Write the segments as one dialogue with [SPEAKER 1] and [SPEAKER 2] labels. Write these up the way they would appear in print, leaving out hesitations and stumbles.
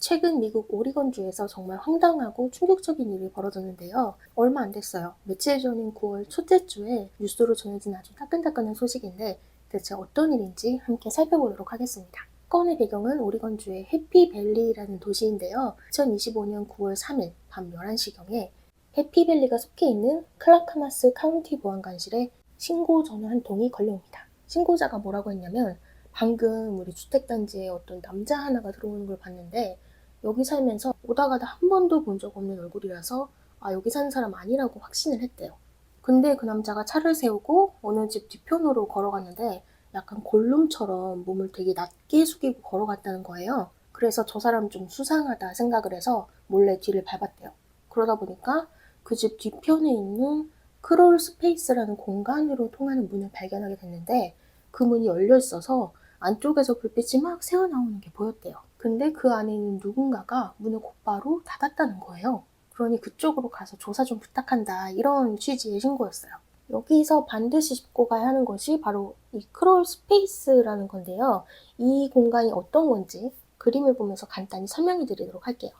[SPEAKER 1] 최근 미국 오리건주에서 정말 황당하고 충격적인 일이 벌어졌는데요. 얼마 안 됐어요. 며칠 전인 9월 첫째 주에 뉴스로 전해진 아주 따끈따끈한 소식인데 대체 어떤 일인지 함께 살펴보도록 하겠습니다. 건의 배경은 오리건주의 해피밸리라는 도시인데요. 2025년 9월 3일 밤 11시경에 해피밸리가 속해 있는 클라크마스 카운티 보안관실에 신고 전화 한 통이 걸려옵니다. 신고자가 뭐라고 했냐면 방금 우리 주택단지에 어떤 남자 하나가 들어오는 걸 봤는데 여기 살면서 오다 가다 한 번도 본 적 없는 얼굴이라서 여기 사는 사람 아니라고 확신을 했대요. 근데 그 남자가 차를 세우고 어느 집 뒤편으로 걸어갔는데 약간 골룸처럼 몸을 되게 낮게 숙이고 걸어갔다는 거예요. 그래서 저 사람 좀 수상하다 생각을 해서 몰래 뒤를 밟았대요. 그러다 보니까 그 집 뒤편에 있는 크롤 스페이스라는 공간으로 통하는 문을 발견하게 됐는데 그 문이 열려 있어서 안쪽에서 불빛이 막 새어나오는 게 보였대요. 근데 그 안에 있는 누군가가 문을 곧바로 닫았다는 거예요. 그러니 그쪽으로 가서 조사 좀 부탁한다, 이런 취지의 신고였어요. 여기서 반드시 짚고 가야 하는 것이 바로 이 크롤 스페이스라는 건데요. 이 공간이 어떤 건지 그림을 보면서 간단히 설명해 드리도록 할게요.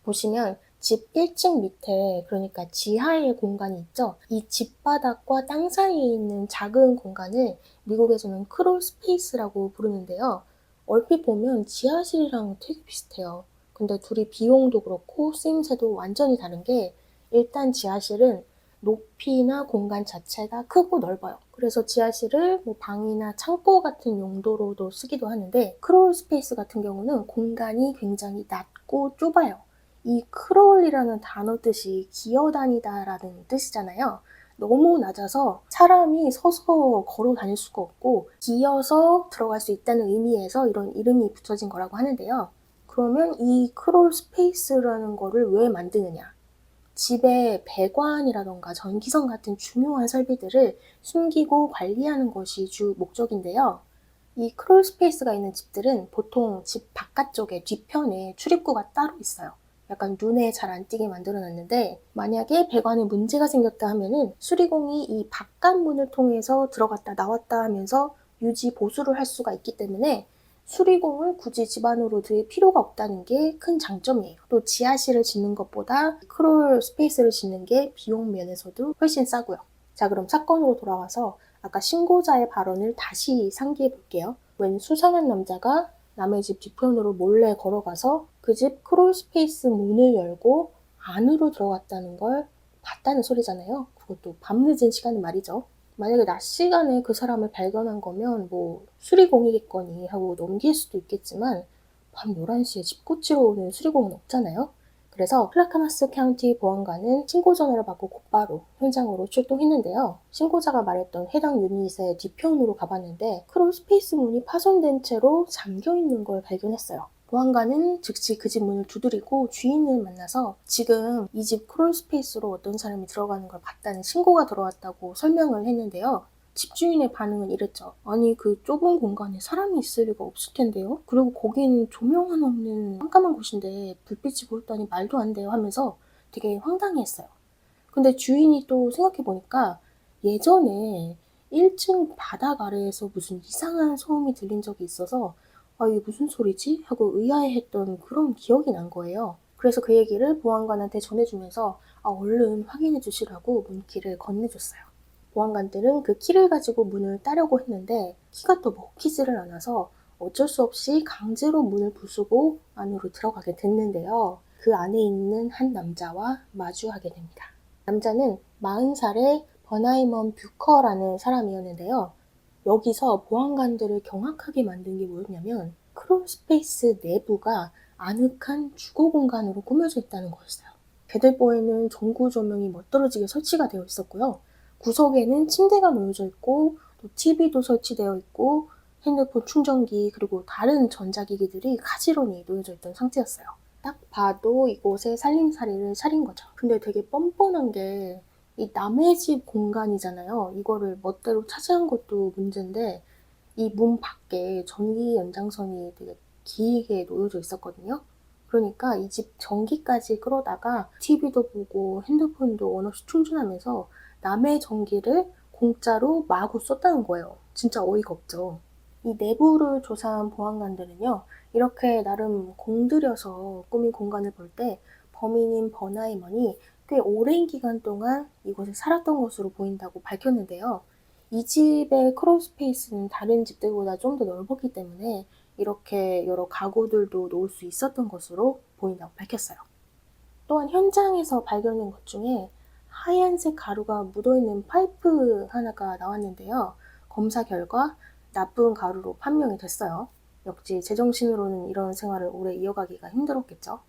[SPEAKER 1] 보시면 집 1층 밑에, 그러니까 지하의 공간이 있죠. 이 집바닥과 땅 사이에 있는 작은 공간을 미국에서는 크롤 스페이스라고 부르는데요. 얼핏 보면 지하실이랑 되게 비슷해요. 근데 둘이 비용도 그렇고 쓰임새도 완전히 다른 게, 일단 지하실은 높이나 공간 자체가 크고 넓어요. 그래서 지하실을 뭐 방이나 창고 같은 용도로도 쓰기도 하는데, 크롤 스페이스 같은 경우는 공간이 굉장히 낮고 좁아요. 이 크롤이라는 단어 뜻이 기어다니다라는 뜻이잖아요. 너무 낮아서 사람이 서서 걸어 다닐 수가 없고 기어서 들어갈 수 있다는 의미에서 이런 이름이 붙여진 거라고 하는데요. 그러면 이 크롤 스페이스라는 거를 왜 만드느냐? 집의 배관이라던가 전기선 같은 중요한 설비들을 숨기고 관리하는 것이 주 목적인데요. 이 크롤 스페이스가 있는 집들은 보통 집 바깥쪽에 뒤편에 출입구가 따로 있어요. 약간 눈에 잘 안 띄게 만들어 놨는데, 만약에 배관에 문제가 생겼다 하면은 수리공이 이 바깥문을 통해서 들어갔다 나왔다 하면서 유지 보수를 할 수가 있기 때문에 수리공을 굳이 집 안으로 들일 필요가 없다는 게 큰 장점이에요. 또 지하실을 짓는 것보다 크롤 스페이스를 짓는 게 비용 면에서도 훨씬 싸고요. 자, 그럼 사건으로 돌아와서 아까 신고자의 발언을 다시 상기해 볼게요. 웬 수상한 남자가 남의 집 뒤편으로 몰래 걸어가서 그 집 크롤 스페이스 문을 열고 안으로 들어갔다는 걸 봤다는 소리잖아요. 그것도 밤늦은 시간에 말이죠. 만약에 낮 시간에 그 사람을 발견한 거면 뭐 수리공이겠거니 하고 넘길 수도 있겠지만 밤 11시에 집 고치러 오는 수리공은 없잖아요. 그래서 클라크마스 카운티 보안관은 신고 전화를 받고 곧바로 현장으로 출동했는데요. 신고자가 말했던 해당 유닛의 뒤편으로 가봤는데 크롤 스페이스 문이 파손된 채로 잠겨있는 걸 발견했어요. 보안관은 즉시 그 집 문을 두드리고 주인을 만나서 지금 이 집 크롤 스페이스로 어떤 사람이 들어가는 걸 봤다는 신고가 들어왔다고 설명을 했는데요. 집주인의 반응은 이랬죠. 아니, 그 좁은 공간에 사람이 있을 리가 없을 텐데요. 그리고 거기는 조명 하나 없는 깜깜한 곳인데 불빛이 보였다니 말도 안 돼요 하면서 되게 황당해했어요. 근데 주인이 또 생각해보니까 예전에 1층 바닥 아래에서 무슨 이상한 소음이 들린 적이 있어서 이게 무슨 소리지? 하고 의아해했던 그런 기억이 난 거예요. 그래서 그 얘기를 보안관한테 전해주면서 얼른 확인해 주시라고 문키를 건네줬어요. 보안관들은 그 키를 가지고 문을 따려고 했는데 키가 또 먹히지를 않아서 어쩔 수 없이 강제로 문을 부수고 안으로 들어가게 됐는데요. 그 안에 있는 한 남자와 마주하게 됩니다. 남자는 40살의 버나이먼 뷰커라는 사람이었는데요. 여기서 보안관들을 경악하게 만든 게 뭐였냐면 크롤 스페이스 내부가 아늑한 주거 공간으로 꾸며져 있다는 거였어요. 개들보에는 전구 조명이 멋들어지게 설치가 되어 있었고요. 구석에는 침대가 놓여져 있고 또 TV도 설치되어 있고 핸드폰 충전기 그리고 다른 전자기기들이 가지런히 놓여져 있던 상태였어요. 딱 봐도 이곳에 살림살이를 차린 거죠. 근데 되게 뻔뻔한 게 이 남의 집 공간이잖아요. 이거를 멋대로 차지한 것도 문제인데 이 문 밖에 전기 연장선이 되게 길게 놓여져 있었거든요. 그러니까 이 집 전기까지 끌어다가 TV도 보고 핸드폰도 원 없이 충전하면서 남의 전기를 공짜로 마구 썼다는 거예요. 진짜 어이가 없죠. 이 내부를 조사한 보안관들은요, 이렇게 나름 공들여서 꾸민 공간을 볼 때 범인인 버나이먼이 꽤 오랜 기간 동안 이곳에 살았던 것으로 보인다고 밝혔는데요. 이 집의 크롤 스페이스는 다른 집들보다 좀 더 넓었기 때문에 이렇게 여러 가구들도 놓을 수 있었던 것으로 보인다고 밝혔어요. 또한 현장에서 발견된 것 중에 하얀색 가루가 묻어있는 파이프 하나가 나왔는데요. 검사 결과 나쁜 가루로 판명이 됐어요. 역시 제정신으로는 이런 생활을 오래 이어가기가 힘들었겠죠.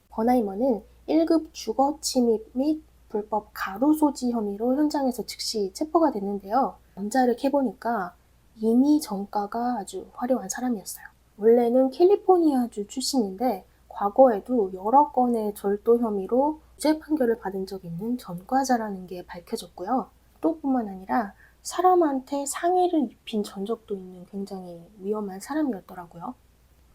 [SPEAKER 1] 버나이먼은 1급 주거 침입 및 불법 가루 소지 혐의로 현장에서 즉시 체포가 됐는데요. 남자를 캐보니까 이미 전과가 아주 화려한 사람이었어요. 원래는 캘리포니아주 출신인데 과거에도 여러 건의 절도 혐의로 무죄 판결을 받은 적이 있는 전과자라는 게 밝혀졌고요. 또 뿐만 아니라 사람한테 상해를 입힌 전적도 있는 굉장히 위험한 사람이었더라고요.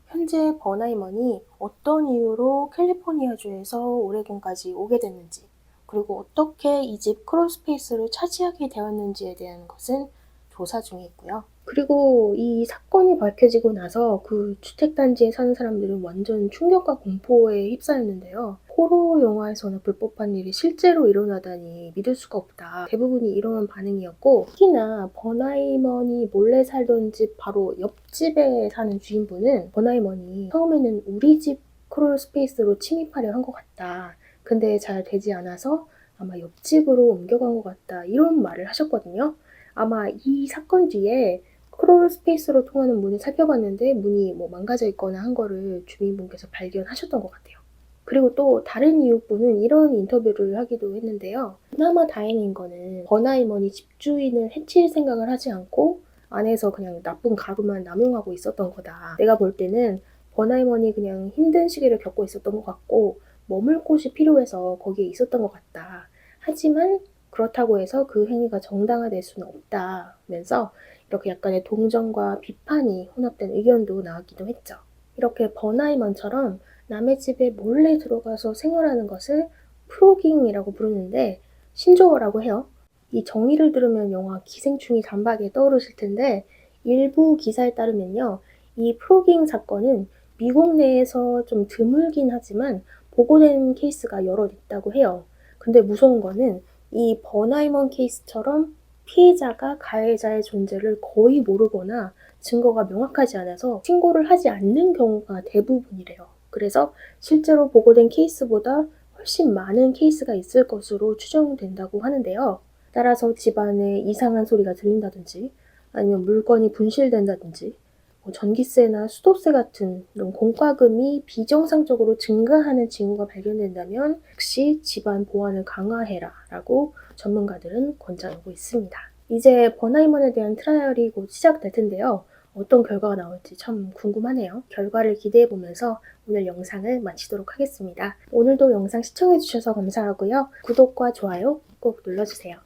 [SPEAKER 1] 현재 버나이먼이 어떤 이유로 캘리포니아주에서 오레곤까지 오게 됐는지, 그리고 어떻게 이 집 크롤스페이스를 차지하게 되었는지에 대한 것은 조사 중에 있고요. 그리고 이 사건이 밝혀지고 나서 그 주택단지에 사는 사람들은 완전 충격과 공포에 휩싸였는데요. 호러 영화에서나 불법한 일이 실제로 일어나다니 믿을 수가 없다. 대부분이 이런 반응이었고, 특히나 버나이먼이 몰래 살던 집 바로 옆집에 사는 주인분은 버나이먼이 처음에는 우리 집 크롤 스페이스로 침입하려 한 것 같다. 근데 잘 되지 않아서 아마 옆집으로 옮겨간 것 같다. 이런 말을 하셨거든요. 아마 이 사건 뒤에 크롤 스페이스로 통하는 문을 살펴봤는데 문이 망가져 있거나 한 거를 주민분께서 발견하셨던 것 같아요. 그리고 또 다른 이웃분은 이런 인터뷰를 하기도 했는데요. 그나마 다행인 거는 버나이먼이 집주인을 해칠 생각을 하지 않고 안에서 그냥 나쁜 가루만 남용하고 있었던 거다. 내가 볼 때는 버나이먼이 그냥 힘든 시기를 겪고 있었던 것 같고 머물 곳이 필요해서 거기에 있었던 것 같다. 하지만 그렇다고 해서 그 행위가 정당화될 수는 없다면서 이렇게 약간의 동정과 비판이 혼합된 의견도 나왔기도 했죠. 이렇게 버나이먼처럼 남의 집에 몰래 들어가서 생활하는 것을 프로깅이라고 부르는데 신조어라고 해요. 이 정의를 들으면 영화 기생충이 단박에 떠오르실 텐데 일부 기사에 따르면요. 이 프로깅 사건은 미국 내에서 좀 드물긴 하지만 보고된 케이스가 여럿 있다고 해요. 근데 무서운 거는 이 버나이먼 케이스처럼 피해자가 가해자의 존재를 거의 모르거나 증거가 명확하지 않아서 신고를 하지 않는 경우가 대부분이래요. 그래서 실제로 보고된 케이스보다 훨씬 많은 케이스가 있을 것으로 추정된다고 하는데요. 따라서 집안에 이상한 소리가 들린다든지 아니면 물건이 분실된다든지 전기세나 수도세 같은 이런 공과금이 비정상적으로 증가하는 징후가 발견된다면 역시 집안 보안을 강화해라 라고 전문가들은 권장하고 있습니다. 이제 버나이먼에 대한 트라이얼이 곧 시작될 텐데요. 어떤 결과가 나올지 참 궁금하네요. 결과를 기대해보면서 오늘 영상을 마치도록 하겠습니다. 오늘도 영상 시청해주셔서 감사하고요. 구독과 좋아요 꼭 눌러주세요.